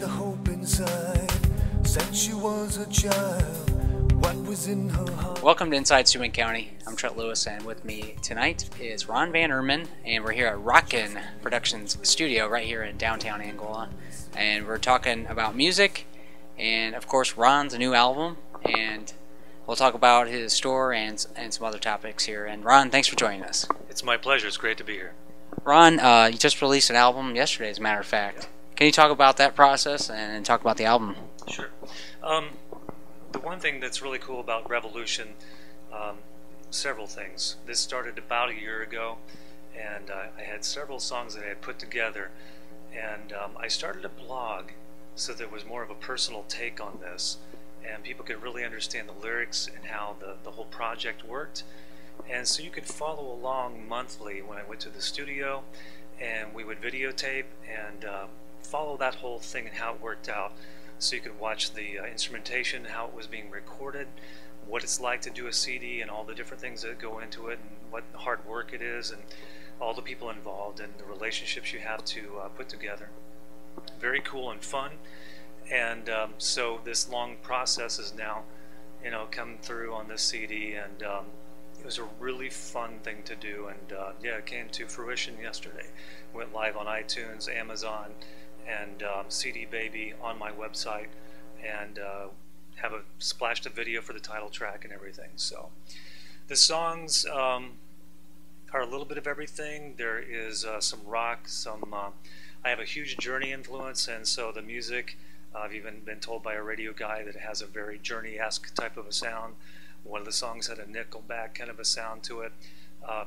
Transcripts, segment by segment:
the hope inside since she was a child. What was in her heart? Welcome to Inside Steuben County. I'm Trent Lewis, and with me tonight is Rhon Van Erman, and we're here at Rockin' Productions studio right here in downtown Angola, and we're talking about music and of course Ron's new album, and we'll talk about his store and some other topics here. And Rhon, thanks for joining us. It's my pleasure. It's great to be here. Rhon, you just released an album yesterday, as a matter of fact. Can you talk about that process and talk about the album? Sure. The one thing that's really cool about Revolution, several things. This started about a year ago, and I had several songs that I had put together, and I started a blog so there was more of a personal take on this, and people could really understand the lyrics and how the whole project worked. And so you could follow along monthly when I went to the studio, and we would videotape and follow that whole thing and how it worked out. So you could watch the instrumentation, how it was being recorded, what it's like to do a CD, and all the different things that go into it, and what hard work it is, and all the people involved, and the relationships you have to put together. Very cool and fun. And so this long process is now, come through on this CD, and it was a really fun thing to do. And yeah, it came to fruition yesterday. Went live on iTunes, Amazon, and CD Baby on my website, and have splashed a video for the title track and everything. So the songs are a little bit of everything. There is some rock, I have a huge Journey influence, and so the music, I've even been told by a radio guy that it has a very Journey-esque type of a sound. One of the songs had a Nickelback kind of a sound to it,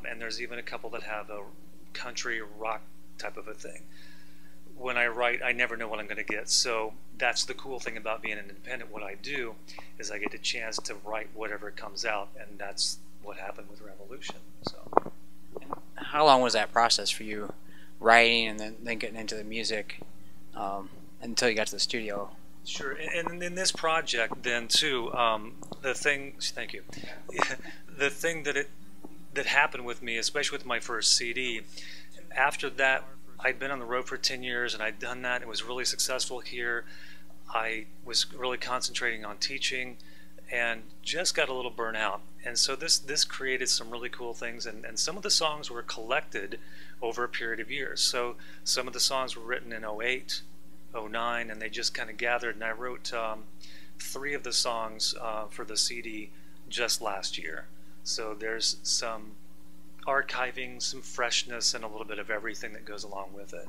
and there's even a couple that have a country rock type of a thing. When I write, I never know what I'm going to get, so that's the cool thing about being an independent. What I do is I get a chance to write whatever comes out, and that's what happened with Revolution. So, how long was that process for you, writing and then getting into the music until you got to the studio? Sure, and in this project then too, the thing, thank you, the thing that happened with me, especially with my first CD, after that, I'd been on the road for 10 years, and I'd done that. It was really successful here. I was really concentrating on teaching and just got a little burnt out. And so this created some really cool things, and some of the songs were collected over a period of years. So some of the songs were written in '08, '09, and they just kind of gathered, and I wrote 3 of the songs for the CD just last year. So there's some archiving, some freshness, and a little bit of everything that goes along with it.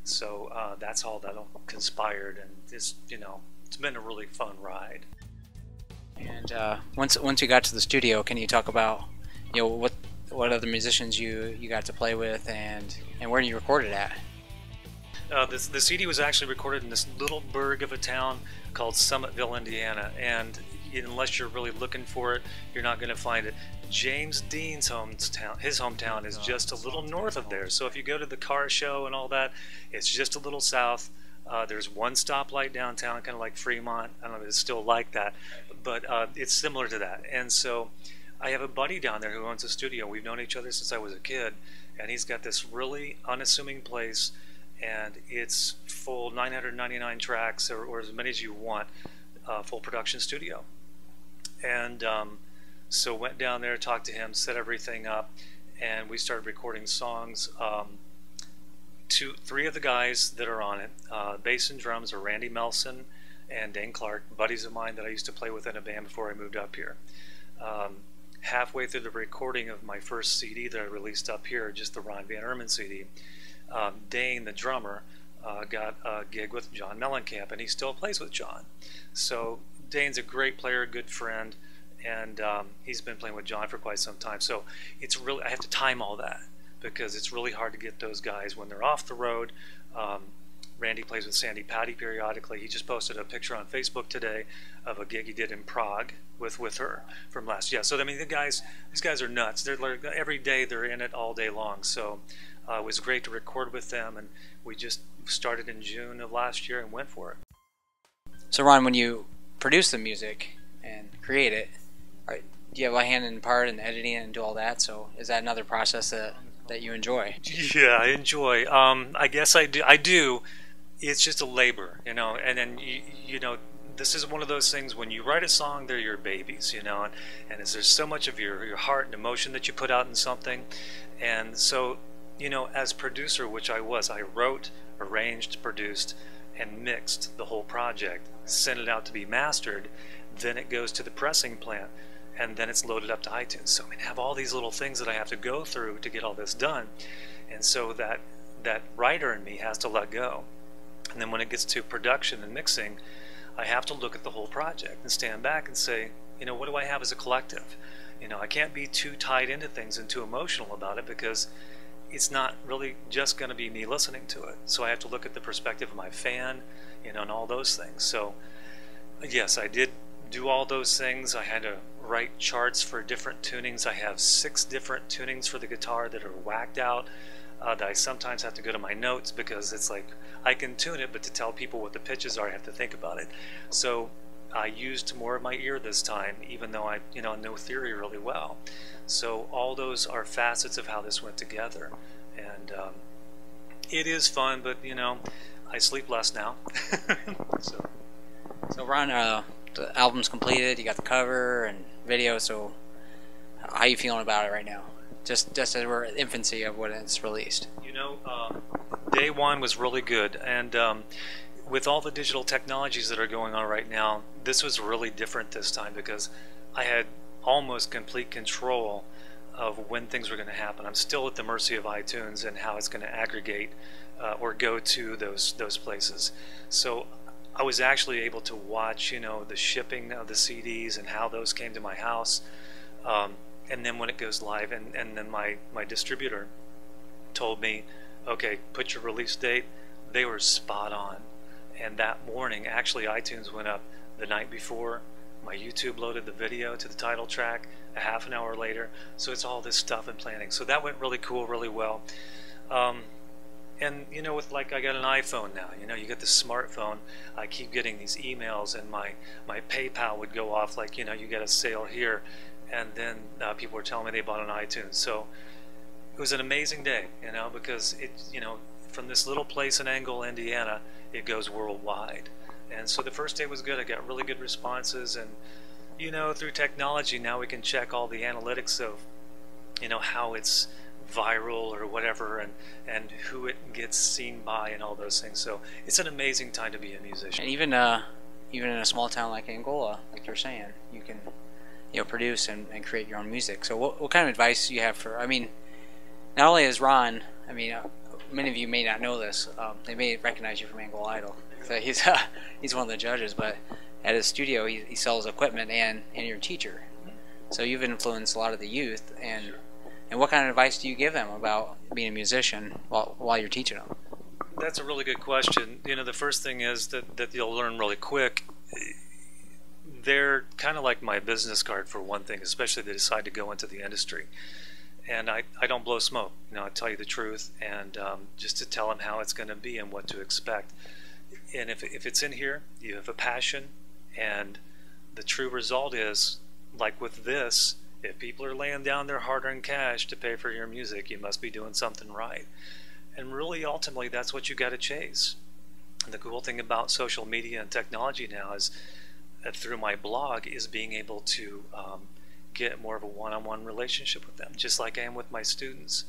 So that's all that all conspired, and it's been a really fun ride. And once you got to the studio, can you talk about what other musicians you got to play with, and where you recorded at? The CD was actually recorded in this little burg of a town called Summitville, Indiana, and unless you're really looking for it, you're not going to find it. James Dean's hometown is just a little north of there. So if you go to the car show and all that, it's just a little south. There's one stoplight downtown, kind of like Fremont. I don't know if it's still like that, but it's similar to that. And so I have a buddy down there who owns a studio. We've known each other since I was a kid, and he's got this really unassuming place, and it's full 999 tracks, or as many as you want, full production studio. And so went down there, talked to him, set everything up, and we started recording songs. 3 of the guys that are on it, bass and drums, are Randy Melson and Dane Clark, buddies of mine that I used to play with in a band before I moved up here. Halfway through the recording of my first CD that I released up here, just the Rhon Van Erman CD, Dane, the drummer, got a gig with John Mellencamp, and he still plays with John. So Dane's a great player, a good friend, and he's been playing with John for quite some time. So it's really, I have to time all that, because it's really hard to get those guys when they're off the road. Randy plays with Sandy Patty periodically. He just posted a picture on Facebook today of a gig he did in Prague with her from last year. So I mean, these guys are nuts. They're like, every day they're in it all day long. So it was great to record with them, and we just started in June of last year and went for it. So Rhon, when you produce the music and create it, do you have a hand in part in editing it and do all that? So is that another process that you enjoy? Yeah, I enjoy. I guess I do. it's just a labor, and then this is one of those things when you write a song, they're your babies, and there's so much of your heart and emotion that you put out in something. And so, as producer, which I wrote, arranged, produced, and mixed the whole project, sent it out to be mastered, then it goes to the pressing plant, and then it's loaded up to iTunes. So I have all these little things that I have to go through to get all this done. And so that writer in me has to let go. And then when it gets to production and mixing, I have to look at the whole project and stand back and say, what do I have as a collective? I can't be too tied into things and too emotional about it, because it's not really just going to be me listening to it. So I have to look at the perspective of my fan, and all those things. So yes, I did do all those things. I had to write charts for different tunings. I have 6 different tunings for the guitar that are whacked out, that I sometimes have to go to my notes, because it's like I can tune it, but to tell people what the pitches are, I have to think about it. So I used more of my ear this time, even though I know theory really well. So all those are facets of how this went together, and it is fun, but I sleep less now. So Ron, the album's completed. You got the cover and video. So how are you feeling about it right now? Just as we're at infancy of when it's released. Day one was really good, and with all the digital technologies that are going on right now, this was really different this time, because I had almost complete control of when things were going to happen. I'm still at the mercy of iTunes and how it's going to aggregate or go to those places. So I was actually able to watch, the shipping of the CDs and how those came to my house. And then when it goes live, and then my distributor told me, okay, put your release date. They were spot on. And that morning, actually, iTunes went up the night before. My YouTube loaded the video to the title track a half an hour later. So it's all this stuff and planning. So that went really cool, really well. And with I got an iPhone now, you get the smartphone. I keep getting these emails, and my PayPal would go off you get a sale here, and then people were telling me they bought on iTunes. So it was an amazing day, because it, from this little place in Angola, Indiana, it goes worldwide. And so the first day was good. I got really good responses, and through technology now we can check all the analytics of how it's viral or whatever, and who it gets seen by and all those things. So it's an amazing time to be a musician. And even in a small town like Angola, like you're saying, you can produce and create your own music. So what kind of advice do you have for, not only is Ron, many of you may not know this, they may recognize you from Angola Idol. So he's one of the judges, but at his studio he sells equipment and you're a teacher. So you've influenced a lot of the youth, and what kind of advice do you give them about being a musician while you're teaching them? That's a really good question. The first thing is that you'll learn really quick. They're kind of like my business card for one thing, especially if they decide to go into the industry. And I don't blow smoke. I tell you the truth, and just to tell them how it's going to be and what to expect. And if it's in here, you have a passion, and the true result is, like with this, if people are laying down their hard-earned cash to pay for your music, you must be doing something right. And really, ultimately, that's what you got to chase. And the cool thing about social media and technology now is that through my blog is being able to get more of a one-on-one relationship with them, just like I am with my students.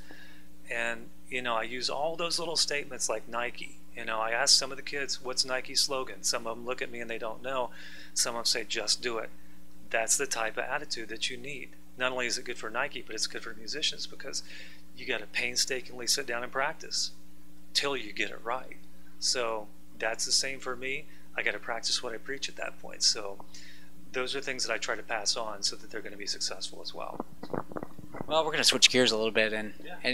And I use all those little statements like Nike. I ask some of the kids, what's Nike's slogan? Some of them look at me and they don't know. Some of them say, just do it. That's the type of attitude that you need. Not only is it good for Nike, but it's good for musicians, because you got to painstakingly sit down and practice till you get it right. So that's the same for me. I got to practice what I preach at that point. So those are things that I try to pass on so that they're going to be successful as well. Well, we're going to switch gears a little bit and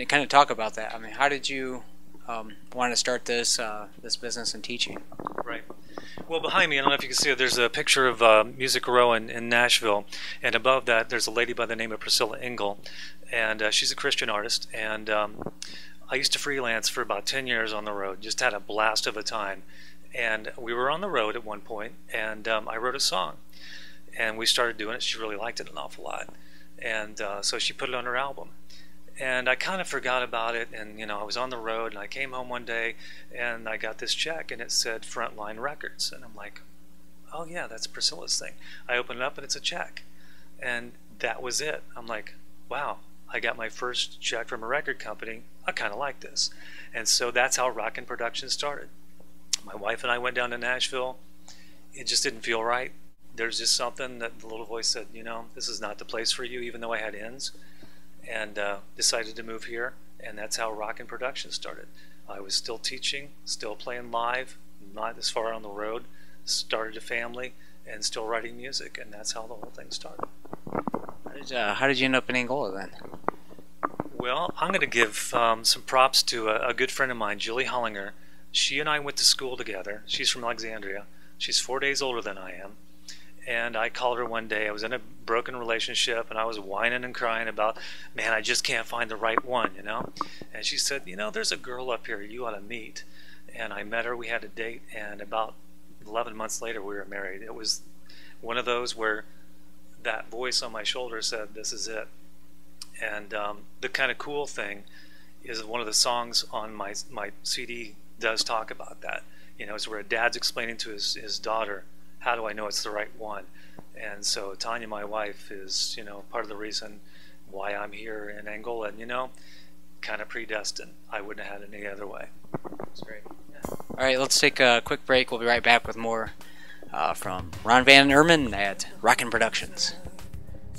kind of talk about that. How did you want to start this business and teaching? Right. Well, behind me, I don't know if you can see it, there's a picture of Music Row in Nashville, and above that there's a lady by the name of Priscilla Engel, and she's a Christian artist, and I used to freelance for about 10 years on the road, just had a blast of a time, and we were on the road at one point, and I wrote a song, and we started doing it. She really liked it an awful lot, and so she put it on her album. And I kind of forgot about it, and I was on the road, and I came home one day, and I got this check, and it said Frontline Records, and I'm like, oh yeah, that's Priscilla's thing. I open it up, and it's a check, and that was it. I'm like, wow, I got my first check from a record company. I kind of like this, and so that's how Rockin' Production started. My wife and I went down to Nashville. It just didn't feel right. There's just something that the little voice said, this is not the place for you, even though I had ends. And decided to move here, and that's how Rockin' Production started. I was still teaching, still playing live, not as far on the road, started a family, and still writing music, and that's how the whole thing started. How did you end up in Angola then? Well, I'm going to give some props to a good friend of mine, Julie Hollinger. She and I went to school together. She's from Alexandria. She's 4 days older than I am. And I called her one day. I was in a broken relationship, and I was whining and crying about, man, I just can't find the right one, And she said, there's a girl up here you ought to meet. And I met her. We had a date, and about 11 months later, we were married. It was one of those where that voice on my shoulder said, this is it. And the kind of cool thing is one of the songs on my CD does talk about that. It's where a dad's explaining to his daughter, how do I know it's the right one? And so Tanya, my wife, is part of the reason why I'm here in Angola, and kind of predestined. I wouldn't have had it any other way. That's great. Yeah. All right, let's take a quick break. We'll be right back with more from Rhon Van Erman at Rockin' Productions.